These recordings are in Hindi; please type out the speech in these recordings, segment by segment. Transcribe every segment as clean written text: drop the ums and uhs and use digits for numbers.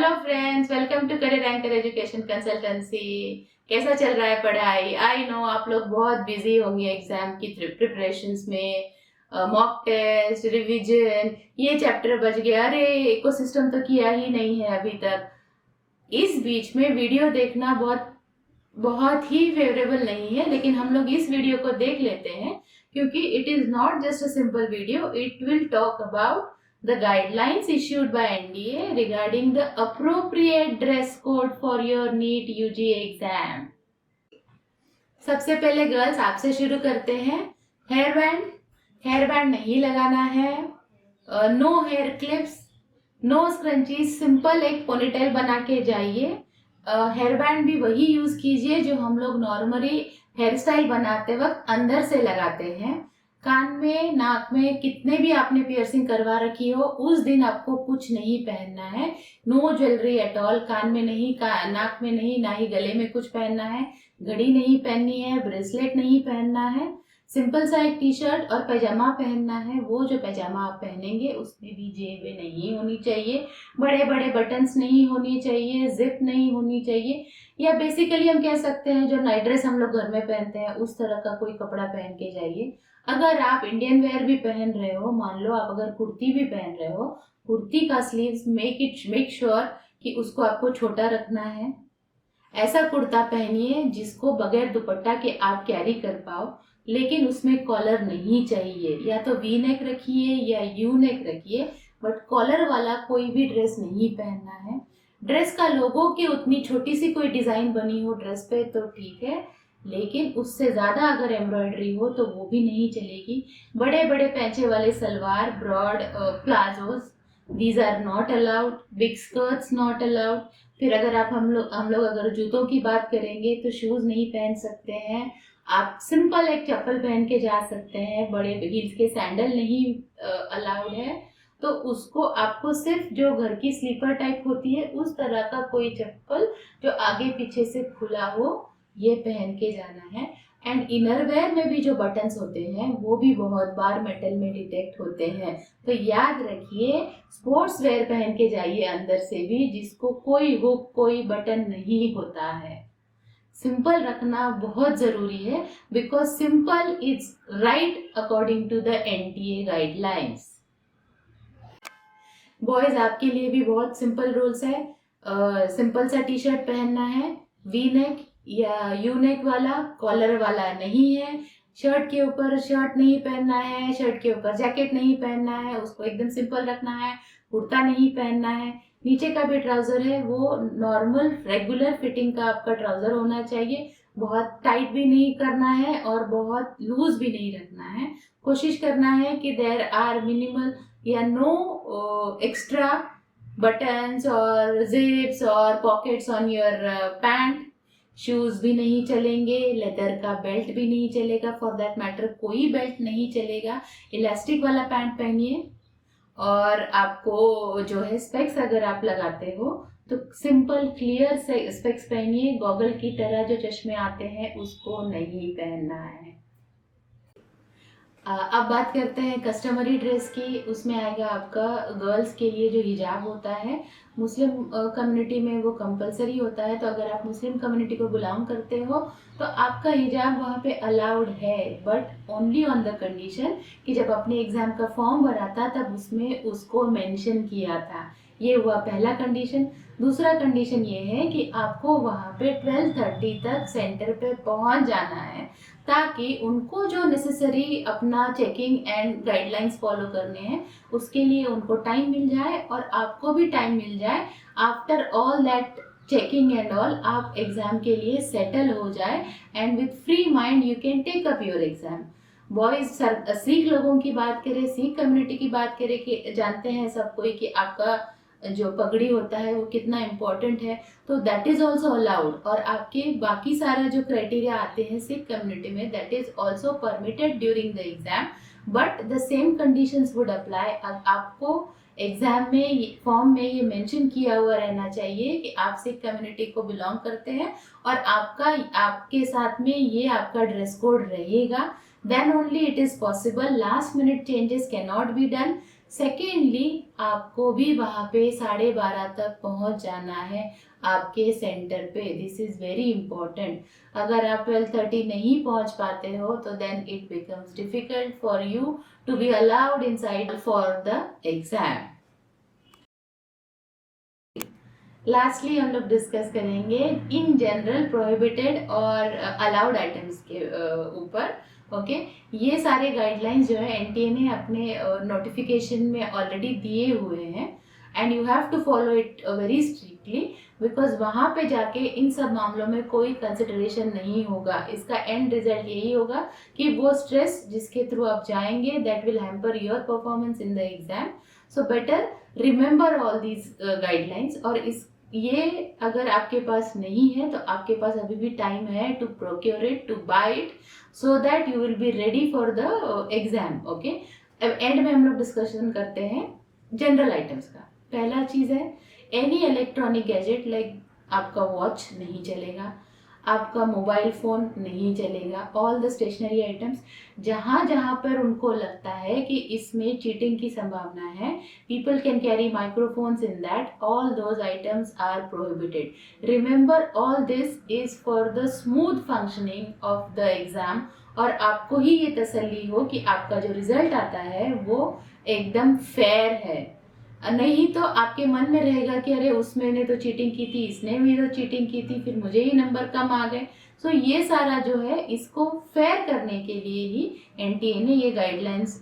Hello friends, welcome to Career Anchor Education Consultancy. कैसा चल रहा है पढ़ाई? आई नो आप लोग बहुत बिजी होंगे एग्जाम की प्रिपरेशंस में। मॉक टेस्ट, रिवीजन, ये चैप्टर बच गया, अरे इकोसिस्टम तो किया ही नहीं है अभी तक। इस बीच में वीडियो देखना बहुत बहुत ही फेवरेबल नहीं है, लेकिन हम लोग इस वीडियो को देख लेते हैं क्योंकि it is not just a simple video. It will talk about the guidelines issued by NDA regarding the appropriate dress code for your NEET UG exam. सबसे पहले गर्ल्स आपसे शुरू करते हैं. हेयर बैंड नहीं लगाना है. No hair clips, no scrunchies, simple एक पोनीटेल बना के जाइए. हेयर बैंड भी वही यूज कीजिए जो हम लोग नॉर्मली हेयर स्टाइल बनाते वक्त अंदर से लगाते हैं. कान में, नाक में कितने भी आपने पियर्सिंग करवा रखी हो, उस दिन आपको कुछ नहीं पहनना है. No jewellery at all. कान में नहीं, नाक में नहीं, ना ही गले में कुछ पहनना है. घड़ी नहीं पहननी है, ब्रेसलेट नहीं पहनना है. सिंपल सा एक टी शर्ट और पैजामा पहनना है. वो जो पैजामा आप पहनेंगे उसमें भी जेबें नहीं होनी चाहिए, बड़े बड़े बटन्स नहीं होनी चाहिए, जिप नहीं होनी चाहिए. या बेसिकली हम कह सकते हैं जो नाइट ड्रेस हम लोग घर में पहनते हैं उस तरह का कोई कपड़ा पहन के जाइए. अगर आप इंडियन वेयर भी पहन रहे हो, मान लो आप अगर कुर्ती भी पहन रहे हो, कुर्ती का स्लीव्स मेक श्योर कि उसको आपको छोटा रखना है. ऐसा कुर्ता पहनिए जिसको बगैर दुपट्टा के आप कैरी कर पाओ, लेकिन उसमें कॉलर नहीं चाहिए. या तो वी नेक रखिए या यू नेक रखिए, बट कॉलर वाला कोई भी ड्रेस नहीं पहनना है. ड्रेस का लोगो की उतनी छोटी सी कोई डिजाइन बनी हो ड्रेस पे तो ठीक है, लेकिन उससे ज्यादा अगर एम्ब्रॉयडरी हो तो वो भी नहीं चलेगी. बड़े बड़े पैंचे वाले salwar, broad palazzos, these are not allowed. Big skirts not allowed. फिर अगर आप हम लोग अगर जूतों की बात करेंगे तो शूज नहीं पहन सकते हैं. आप सिंपल एक चप्पल पहन के जा सकते हैं. बड़े हील्स के सैंडल नहीं अलाउड है. तो उसको आपको सिर्फ जो घर की स्लीपर टाइप होती है उस तरह का कोई चप्पल जो आगे पीछे से खुला हो, ये पहन के जाना है. एंड इनर वेयर में भी जो बटन्स होते हैं वो भी बहुत बार मेटल में डिटेक्ट होते हैं. तो याद रखिए, स्पोर्ट्स वेयर पहन के जाइए अंदर से भी, जिसको कोई हुक, कोई बटन नहीं होता है. सिंपल रखना बहुत जरूरी है, because simple is right according to the NTA guidelines. Boys आपके लिए भी बहुत सिंपल रूल्स है. सिंपल सा टी शर्ट पहनना है, वी नेक या यू नेक वाला, कॉलर वाला नहीं है. शर्ट के ऊपर शर्ट नहीं पहनना है, शर्ट के ऊपर जैकेट नहीं पहनना है, उसको एकदम सिंपल रखना है. कुर्ता नहीं पहनना है. नीचे का भी ट्राउजर है वो नॉर्मल रेगुलर फिटिंग का आपका ट्राउजर होना चाहिए. बहुत टाइट भी नहीं करना है और बहुत लूज भी नहीं रखना है. कोशिश करना है कि देयर आर मिनिमल या नो एक्स्ट्रा बटन्स और जिप्स और pockets on your pant. Shoes भी नहीं चलेंगे, लेदर का बेल्ट भी नहीं चलेगा, फॉर दैट मैटर कोई बेल्ट नहीं चलेगा. इलास्टिक वाला पैंट पहनिए. और आपको जो है स्पेक्स अगर आप लगाते हो तो सिंपल क्लियर से स्पेक्स पहनिए. गॉगल की तरह जो चश्मे आते हैं उसको नहीं पहनना है. अब बात करते हैं कस्टमरी ड्रेस की. उसमें आएगा आपका गर्ल्स के लिए जो हिजाब होता है, मुस्लिम कम्युनिटी में वो कंपलसरी होता है. तो अगर आप मुस्लिम कम्युनिटी को बिलोंग करते हो तो आपका हिजाब वहाँ पे अलाउड है, but only on the condition कि जब आपने एग्जाम का फॉर्म भरा था तब उसमें उसको मेंशन किया था. ये हुआ पहला कंडीशन. दूसरा कंडीशन ये है कि आपको वहाँ पे 12:30 तक सेंटर पे पहुँच जाना है, ताकि उनको जो नेसेसरी अपना चेकिंग एंड गाइडलाइंस फॉलो करने हैं उसके लिए उनको टाइम मिल जाए और आपको भी टाइम मिल जाए. After all that checking and all आप एग्जाम के लिए सेटल हो जाए and with free mind you can take up your exam. Boys, Sikh लोगों की बात करें, सिख कम्युनिटी की बात करें, कि जानते हैं सब कोई कि आपका जो पगड़ी होता है वो कितना इम्पोर्टेंट है, तो दैट इज ऑल्सो अलाउड. और आपके बाकी सारा जो क्राइटेरिया आते हैं सिख कम्युनिटी में, that is also permitted during the exam, but the same conditions would apply. आपको एग्जाम में फॉर्म में ये मेंशन किया हुआ रहना चाहिए कि आप सिख कम्युनिटी को बिलोंग करते हैं और आपके साथ में ये आपका ड्रेस कोड रहेगा. Then only it is possible. Last minute changes can not be done. Secondly आपको भी वहाँ पे 12:30 तक पहुँच जाना है आपके सेंटर पे। This is very important. अगर आप 12:30 नहीं पहुँच पाते हो तो then it becomes difficult for you to be allowed inside for the exam. Lastly हम लोग डिस्कस करेंगे इन जनरल प्रोहिबिटेड और अलाउड आइटम्स के ऊपर। ओके ये सारे गाइडलाइंस जो है एनटीए ने अपने नोटिफिकेशन में ऑलरेडी दिए हुए हैं and you have to follow it very strictly, because वहाँ पे जाके इन सब मामलों में कोई कंसिडरेशन नहीं होगा। इसका एंड रिजल्ट यही होगा कि वो स्ट्रेस जिसके थ्रू आप जाएंगे that will hamper your performance in the exam. So better remember all these guidelines. और इस ये अगर आपके पास नहीं है तो आपके पास अभी भी टाइम है to procure it, to buy it, so that you will be ready for the exam. Okay अब एंड में हम लोग डिस्कशन करते हैं जनरल आइटम्स का। पहला चीज है एनी इलेक्ट्रॉनिक गैजेट लाइक आपका वॉच नहीं चलेगा, आपका मोबाइल फ़ोन नहीं चलेगा। ऑल द स्टेशनरी आइटम्स जहाँ जहाँ पर उनको लगता है कि इसमें चीटिंग की संभावना है, people can carry microphones in that, all those items are prohibited. Remember all this is for the smooth functioning of the exam, और आपको ही ये तसल्ली हो कि आपका जो रिजल्ट आता है वो एकदम फेयर है। नहीं तो आपके मन में रहेगा कि अरे उसमें ने तो चीटिंग की थी, इसने भी तो चीटिंग की थी, फिर मुझे ही नंबर कम आ गए। सो ये सारा जो है इसको फेयर करने के लिए ही एनटीए ने ये गाइडलाइंस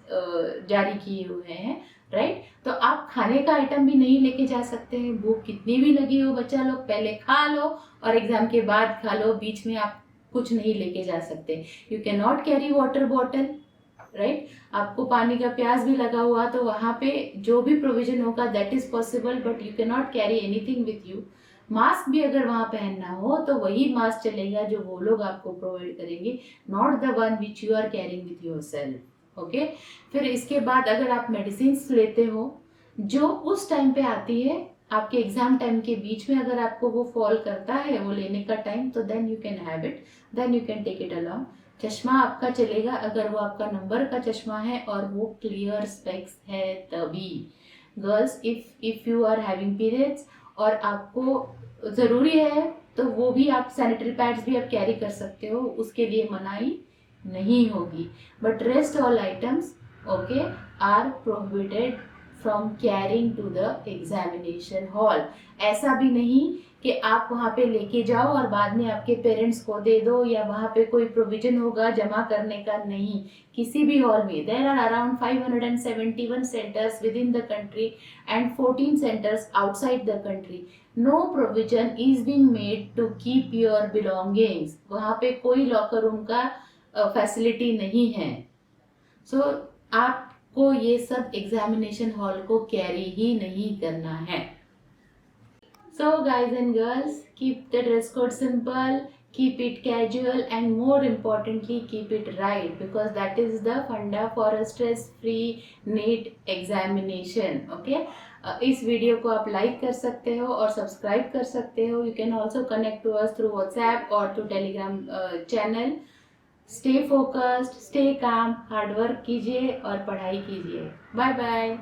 जारी किए हुए हैं, राइट। तो आप खाने का आइटम भी नहीं लेके जा सकते हैं, भूख कितनी भी लगी हो बच्चा लोग पहले खा लो और एग्जाम के बाद खा लो, बीच में आप कुछ नहीं लेके जा सकते। You can not carry water bottle, right. आपको पानी का प्यास भी लगा हुआ तो वहाँ पे जो भी प्रोविजन होगा that is possible, but you can not carry anything with you. Mask भी अगर वहाँ पहनना हो तो वही मास्क चलेगा जो वो लोग आपको प्रोवाइड करेंगे, not the one which you are carrying with yourself. Okay फिर इसके बाद अगर आप मेडिसिन लेते हो जो उस टाइम पे आती है आपके एग्जाम टाइम के बीच में, अगर आपको वो फॉल करता है वो लेने का टाइम, तो then you can have it, then you can take it along. चश्मा आपका चलेगा अगर वो आपका नंबर का चश्मा है और वो क्लियर स्पेक्स है तभी। Girls if you are having periods और आपको ज़रूरी है तो वो भी आप सैनिटरी पैड्स भी आप कैरी कर सकते हो, उसके लिए मनाही नहीं होगी। But rest all items okay are prohibited from carrying to the examination hall. ऐसा भी नहीं कि आप वहाँ पे लेके जाओ और बाद में आपके पेरेंट्स को दे दो या वहाँ पे कोई प्रोविजन होगा जमा करने का, नहीं। किसी भी हॉल में there are around 571 centres within the country and 14 centres outside the country. No provision is being made to keep your belongings. वहाँ पे कोई लॉकर रूम का फैसिलिटी नहीं है। सो आपको ये सब एग्जामिनेशन हॉल को कैरी ही नहीं करना है। So guys and girls, keep the dress code simple, keep it casual, and more importantly keep it right, because that is the funda for a stress free NEET examination. Okay, इस वीडियो को आप लाइक कर सकते हो और सब्सक्राइब कर सकते हो। You can also connect to us through WhatsApp और through Telegram channel. Stay focused, stay calm, hard work कीजिए और पढ़ाई कीजिए। Bye bye.